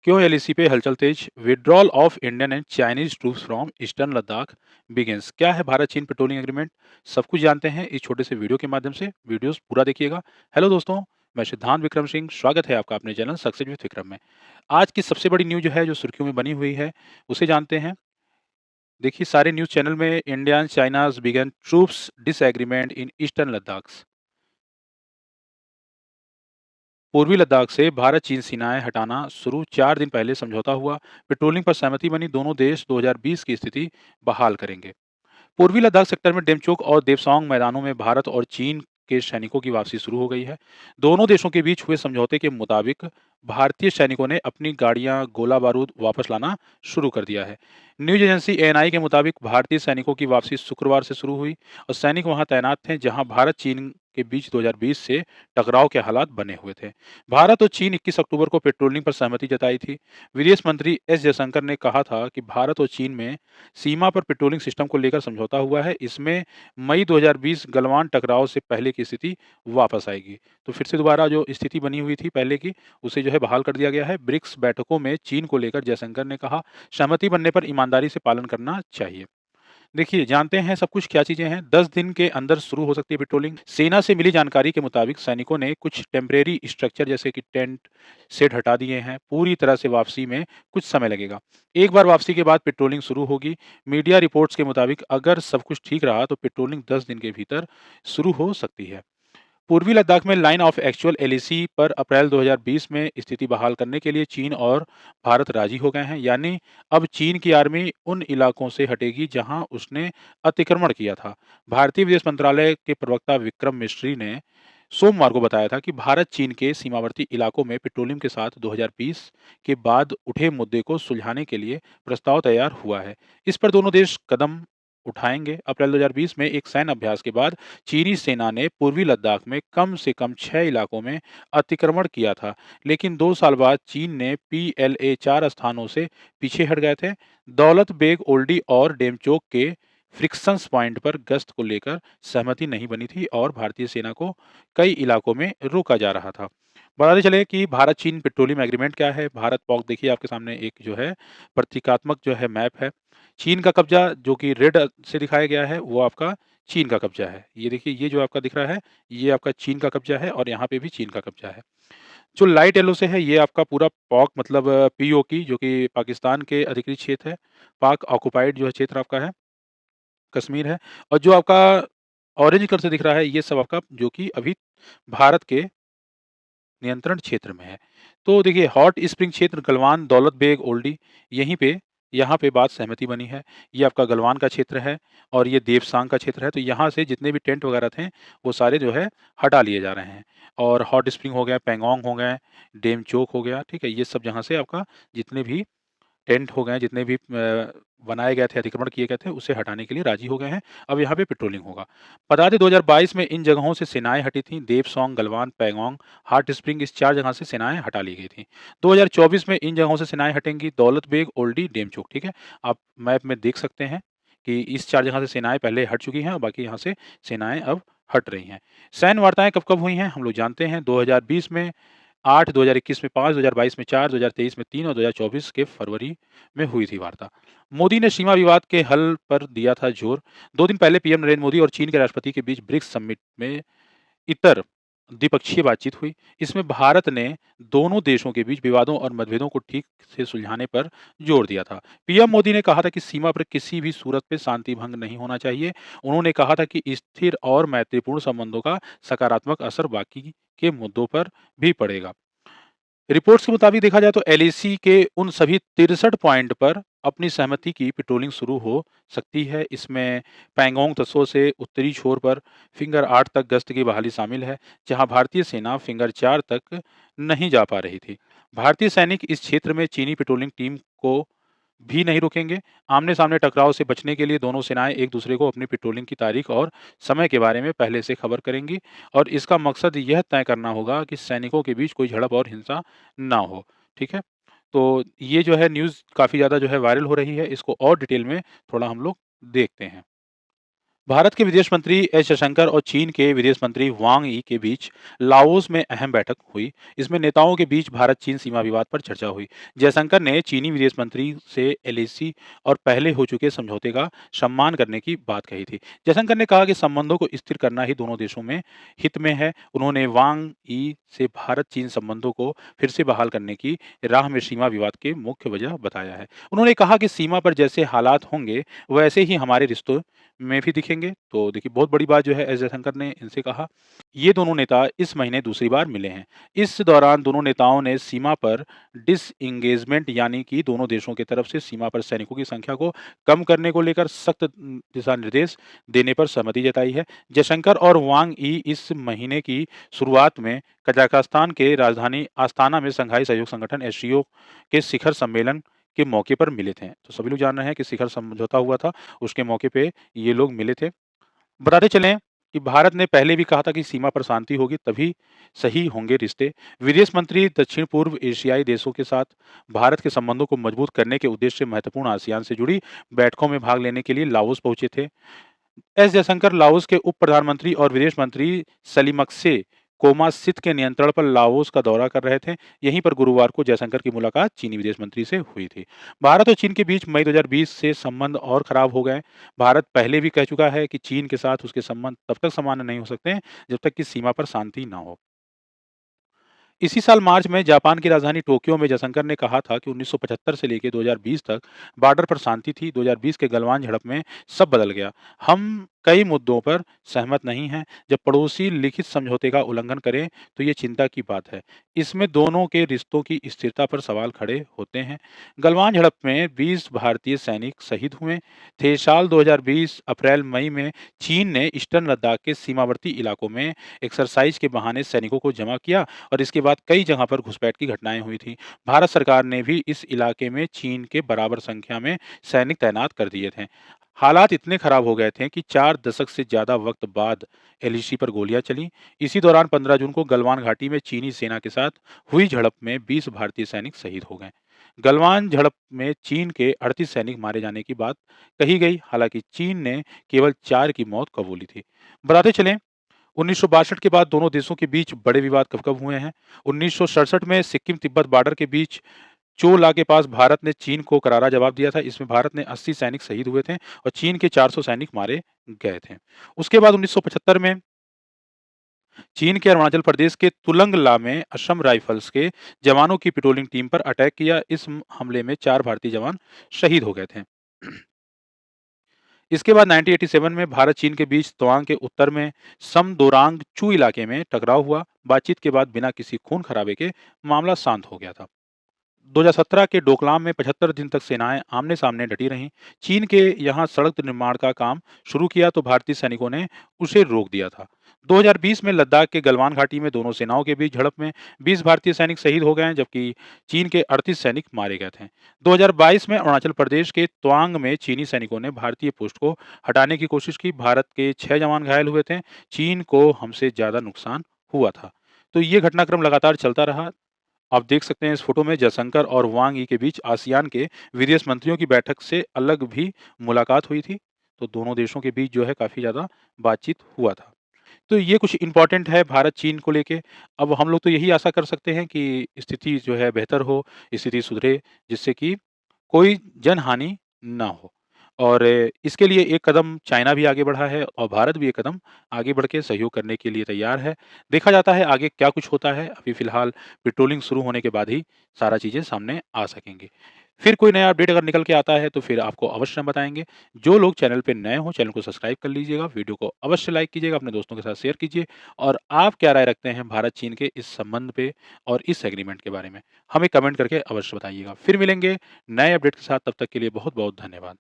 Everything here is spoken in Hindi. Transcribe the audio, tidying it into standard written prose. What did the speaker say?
क्यों एलएसी पे हलचल तेज? Withdrawal of Indian and Chinese troops from eastern Ladakh begins. क्या है भारत चीन पेट्रोलिंग एग्रीमेंट? सब कुछ जानते हैं इस छोटे से वीडियो के माध्यम से। वीडियोस पूरा देखिएगा। हेलो दोस्तों, मैं सिद्धांत विक्रम सिंह, स्वागत है आपका अपने चैनल सक्सेस विद विक्रम में। आज की सबसे बड़ी न्यूज जो है, जो सुर्खियों में बनी हुई है, उसे जानते हैं। देखिए, सारे न्यूज चैनल में India and China's began troops disagreement in eastern Ladakh. पूर्वी लद्दाख से भारत चीन सेनाएं हटाना शुरू, 4 दिन पहले समझौता हुआ। पेट्रोलिंग पर सहमति बनी, दोनों देश 2020 की स्थिति बहाल करेंगे। पूर्वी लद्दाख सेक्टर में डेमचोक और देपसोंग मैदानों में भारत और चीन के सैनिकों की वापसी शुरू हो गई है। दोनों देशों के बीच हुए समझौते के मुताबिक भारतीय सैनिकों ने अपनी गाड़ियां, गोला बारूद वापस लाना शुरू कर दिया है। न्यूज एजेंसी एएनआई के मुताबिक भारतीय सैनिकों की वापसी शुक्रवार से शुरू हुई और सैनिक वहां तैनात थे जहां भारत चीन के बीच 2020 से टकराव के हालात बने हुए थे। भारत और चीन 21 अक्टूबर को पेट्रोलिंग पर सहमति जताई थी। विदेश मंत्री एस जयशंकर ने कहा था कि भारत और चीन में सीमा पर पेट्रोलिंग सिस्टम को लेकर समझौता हुआ है। इसमें मई 2020 गलवान टकराव से पहले की स्थिति वापस आएगी। तो फिर से दोबारा जो स्थिति बनी हुई थी पहले की, उसे जो है बहाल कर दिया गया है। ब्रिक्स बैठकों में चीन को लेकर जयशंकर ने कहा, सहमति बनने पर ईमानदारी से पालन करना चाहिए। देखिए, जानते हैं सब कुछ क्या चीजें हैं। 10 दिन के अंदर शुरू हो सकती है पेट्रोलिंग। सेना से मिली जानकारी के मुताबिक सैनिकों ने कुछ टेम्परेरी स्ट्रक्चर जैसे कि टेंट सेट हटा दिए हैं। पूरी तरह से वापसी में कुछ समय लगेगा। एक बार वापसी के बाद पेट्रोलिंग शुरू होगी। मीडिया रिपोर्ट्स के मुताबिक अगर सब कुछ ठीक रहा तो पेट्रोलिंग 10 दिन के भीतर शुरू हो सकती है। पूर्वी लद्दाख में लाइन ऑफ एक्चुअल एलएसी पर अप्रैल 2020 में स्थिति बहाल करने के लिए चीन और भारत राजी हो गए हैं। यानी अब चीन की आर्मी उन इलाकों से हटेगी जहां उसने अतिक्रमण किया था। भारतीय विदेश मंत्रालय के प्रवक्ता विक्रम मिश्री ने सोमवार को बताया था कि भारत चीन के सीमावर्ती इलाकों में पेट्रोलियम के साथ 2020 के बाद उठे मुद्दे को सुलझाने के लिए प्रस्ताव तैयार हुआ है। इस पर दोनों देश कदम उठाएंगे। अप्रैल 2020 में एक सैन्य अभ्यास के बाद चीनी सेना ने पूर्वी लद्दाख में कम से कम 6 इलाकों में अतिक्रमण किया था, लेकिन 2 साल बाद चीन ने पीएलए 4 स्थानों से पीछे हट गए थे। दौलत बेग ओल्डी और डेमचोक के फ्रिक्शंस पॉइंट पर गश्त को लेकर सहमति नहीं बनी थी और भारतीय सेना को कई इलाकों में रोका जा रहा था। बताते चले कि भारत चीन पेट्रोलियम एग्रीमेंट क्या है। भारत पॉक, देखिए आपके सामने एक जो है प्रतीकात्मक जो है मैप है। चीन का कब्जा जो कि रेड से दिखाया गया है, वो आपका चीन का कब्जा है। ये देखिए, ये जो आपका दिख रहा है, ये आपका चीन का कब्जा है और यहाँ पे भी चीन का कब्जा है। जो लाइट येलो से है, ये आपका पूरा पॉक मतलब पीओकी जो कि पाकिस्तान के अधिकृत क्षेत्र है। पाक ऑक्युपाइड जो है क्षेत्र आपका है, कश्मीर है। और जो आपका ऑरेंज कलर से दिख रहा है, ये सब आपका जो कि अभी भारत के नियंत्रण क्षेत्र में है। तो देखिए, हॉट स्प्रिंग क्षेत्र गलवान, दौलत बेग, ओल्डी, यहीं पे यहाँ पे बात सहमति बनी है। ये आपका गलवान का क्षेत्र है और ये देवसांग का क्षेत्र है। तो यहाँ से जितने भी टेंट वगैरह थे, वो सारे जो है हटा लिए जा रहे हैं। और हॉट स्प्रिंग हो गया, पैंगोंग हो गए, डेमचोक हो गया, ठीक है? ये सब जहाँ से आपका जितने भी टेंट हो गए, जितने भी बनाए गए थे, अतिक्रमण किए गए थे, उसे हटाने के लिए राजी हो गए हैं। अब यहाँ पे पेट्रोलिंग होगा। बता दें, 2022 में इन जगहों से सेनाएँ हटी थीं। देपसोंग, गलवान, पैंगोंग, हॉट स्प्रिंग, इस 4 जगह से सेनाएँ हटा ली गई थीं। 2024 में इन जगहों से सेनाएँ हटेंगी, दौलत बेग, ओल्डी, डेमचोक, ठीक है? आप मैप में देख सकते हैं कि इस 4 जगह से सेनाएँ पहले हट चुकी हैं और बाकी यहाँ से सेनाएँ अब हट रही हैं। सैन्य वार्ताएँ कब-कब हुई हैं, हम लोग जानते हैं। 2020 में 8, 2021 में 5, 2022 में 4, 2023 में 3 और 2024 के फरवरी में हुई थी वार्ता। मोदी ने सीमा विवाद के हल पर दिया था जोर। 2 दिन पहले पीएम नरेंद्र मोदी और चीन के राष्ट्रपति के बीच ब्रिक्स समिट में इतर द्विपक्षीय बातचीत हुई। इसमें भारत ने दोनों देशों के बीच विवादों और मतभेदों को ठीक से सुलझाने पर जोर दिया था। पीएम मोदी ने कहा था कि सीमा पर किसी भी सूरत पे शांति भंग नहीं होना चाहिए। उन्होंने कहा था कि स्थिर और मैत्रीपूर्ण संबंधों का सकारात्मक असर बाकी के मुद्दों पर भी पड़ेगा। रिपोर्ट्स के मुताबिक देखा जाए तो एलएसी के उन सभी 63 पॉइंट पर अपनी सहमति की पेट्रोलिंग शुरू हो सकती है। इसमें पैंगोंग त्सो से उत्तरी छोर पर फिंगर 8 तक गश्त की बहाली शामिल है, जहां भारतीय सेना फिंगर 4 तक नहीं जा पा रही थी। भारतीय सैनिक इस क्षेत्र में चीनी पेट्रोलिंग टीम को भी नहीं रुकेंगे। आमने-सामने टकराव से बचने के लिए दोनों सेनाएँ एक-दूसरे को अपनी पेट्रोलिंग की तारीख और समय के बारे में पहले से खबर करेंगी और इसका मकसद यह तय करना होगा कि सैनिकों के बीच कोई झड़प और हिंसा ना हो। ठीक है? तो ये जो है न्यूज़ काफ़ी ज़्यादा जो है वायरल हो रही है। इसको और डिटेल में थोड़ा हम लोग देखते हैं। भारत के विदेश मंत्री एस जयशंकर और चीन के विदेश मंत्री वांग यी के बीच लाओस में अहम बैठक हुई। इसमें नेताओं के बीच भारत-चीन सीमा विवाद पर चर्चा हुई। जयशंकर ने चीनी विदेश मंत्री से एलएसी और पहले हो चुके समझौते का सम्मान करने की बात कही थी। जयशंकर ने कहा कि संबंधों को स्थिर करना ही दोनों देशों में हित में है। उन्होंने वांग यी से भारत-चीन संबंधों को फिर से बहाल करने की राह में सीमा विवाद के मुख्य वजह बताया है। उन्होंने कहा कि सीमा पर जैसे हालात होंगे, वैसे ही हमारे रिश्तों में भी दिखेंगे। तो देखिए बहुत बड़ी बात जो है एस जयशंकर ने इनसे कहा। ये दोनों नेता इस महीने दूसरी बार मिले हैं। इस दौरान दोनों नेताओं ने सीमा पर डिसएंगेजमेंट यानी कि दोनों देशों की तरफ से सीमा पर सैनिकों की संख्या को कम करने को लेकर सख्त दिशा निर्देश देने पर सहमति जताई है। जयशंकर और वांग यी इस महीने की शुरुआत में कजाकिस्तान के राजधानी अस्थाना में शंघाई सहयोग संगठन एससीओ के शिखर सम्मेलन के मौके पर मिले थे। तो सभी लोग जान रहे हैं कि शिखर समझौता हुआ था, उसके मौके पे ये लोग मिले थे। बताते चलें कि भारत ने पहले भी कहा था कि सीमा पर शांति होगी तभी सही होंगे रिश्ते। विदेश मंत्री दक्षिण पूर्व एशियाई देशों के साथ भारत के संबंधों को मजबूत करने के उद्देश्य से महत्वपूर्ण आसियान से जुड़ी बैठकों में भाग लेने के लिए लाओस पहुंचे थे। एस जयशंकर लाओस के उप प्रधानमंत्री और विदेश मंत्री सलीमक्से कोमासित के नियंत्रण पर लाओस का दौरा कर रहे थे। यहीं पर गुरुवार को जयशंकर की मुलाकात चीनी विदेश मंत्री से हुई थी। भारत और चीन के बीच मई 2020 से संबंध और खराब हो गए। भारत पहले भी कह चुका है कि चीन के साथ उसके संबंध तब तक सामान्य नहीं हो सकते हैं, जब तक कि सीमा पर शांति ना हो। इसी साल मार्च में जापान की राजधानी टोक्यो में जयशंकर ने कहा था कि 1975 से लेकर 2020 तक बॉर्डर पर शांति थी। 2020 के गलवान झड़प में सब बदल गया। हम कई मुद्दों पर सहमत नहीं हैं। जब पड़ोसी लिखित समझौते का उल्लंघन करें तो ये चिंता की बात है। इसमें दोनों के रिश्तों की स्थिरता पर सवाल खड़े होते हैं। गलवान झड़प में 20 भारतीय सैनिक शहीद हुए थे। साल 2020 अप्रैल-मई में चीन ने ईस्टर्न लद्दाख के सीमावर्ती इलाकों में एक्सरसाइज के बहाने सैनिकों को जमा किया और इसके बाद कई जगह पर घुसपैठ की घटनाएं हुई थी। भारत सरकार ने भी इस इलाके में चीन के बराबर संख्या में सैनिक तैनात कर दिए थे। हालात इतने खराब हो गए थे कि 4 दशक से ज्यादा वक्त बाद एलएसी पर गोलियां चली। इसी दौरान 15 जून को गलवान घाटी में चीनी सेना के साथ हुई झड़प में 20 भारतीय सैनिक शहीद हो गए। गलवान झड़प में चीन के 38 सैनिक मारे जाने की बात कही गई, हालांकि चीन ने केवल 4 की मौत कबूली थी। बताते चलें 1962 के बाद दोनों देशों के बीच बड़े विवाद कब-कब हुए हैं। 1967 में सिक्किम-तिब्बत बॉर्डर के बीच चोला के पास भारत ने चीन को करारा जवाब दिया था। इसमें भारत ने 80 सैनिक शहीद हुए थे और चीन के 400 सैनिक मारे गए थे। उसके बाद 1975 में चीन के अरुणाचल प्रदेश के तुलंग ला में असम राइफल्स के जवानों की पेट्रोलिंग टीम पर अटैक किया। इस हमले में 4 भारतीय जवान शहीद हो गए थे। इसके बाद 1987 में भारत चीन के बीच तवांग के उत्तर में समदोरांग चू इलाके में टकराव हुआ। बातचीत के बाद बिना किसी खून खराबे के मामला शांत हो गया था। 2017 के डोकलाम में 75 दिन तक सेनाएं आमने-सामने डटी रहीं। चीन के यहां सड़क निर्माण का काम शुरू किया तो भारतीय सैनिकों ने उसे रोक दिया था। 2020 में लद्दाख के गलवान घाटी में दोनों सेनाओं के बीच झड़प में 20 भारतीय सैनिक शहीद हो गए हैं, जबकि चीन के 38 सैनिक मारे गए थे। 2022 में अरुणाचल प्रदेश के तवांग में चीनी सैनिकों ने भारतीय पोस्ट को हटाने की कोशिश की। भारत के 6 जवान घायल हुए थे। चीन को हमसे ज्यादा नुकसान हुआ था। तो ये घटनाक्रम लगातार चलता रहा। आप देख सकते हैं इस फोटो में जयशंकर और वांग यी के बीच आसियान के विदेश मंत्रियों की बैठक से अलग भी मुलाकात हुई थी। तो दोनों देशों के बीच जो है काफ़ी ज़्यादा बातचीत हुआ था। तो ये कुछ इम्पोर्टेंट है भारत-चीन को लेके। अब हम लोग तो यही आशा कर सकते हैं कि स्थिति जो है बेहतर हो, स्थिति सुधरे, जिससे कि कोई जनहानि ना हो। और इसके लिए एक कदम चाइना भी आगे बढ़ा है और भारत भी एक कदम आगे बढ़ के सहयोग करने के लिए तैयार है। देखा जाता है आगे क्या कुछ होता है, अभी फ़िलहाल पेट्रोलिंग शुरू होने के बाद ही सारा चीज़ें सामने आ सकेंगी। फिर कोई नया अपडेट अगर निकल के आता है तो फिर आपको अवश्य हम बताएँगे। जो लोग चैनल पे नए हों, चैनल को सब्सक्राइब कर लीजिएगा, वीडियो को अवश्य लाइक कीजिएगा, अपने दोस्तों के साथ शेयर कीजिए और आप क्या राय रखते हैं भारत-चीन के इस संबंध पे और इस एग्रीमेंट के बारे में? हमें कमेंट करके अवश्य बताइएगा। फिर मिलेंगे नए अपडेट के साथ, तब तक के लिए बहुत-बहुत धन्यवाद।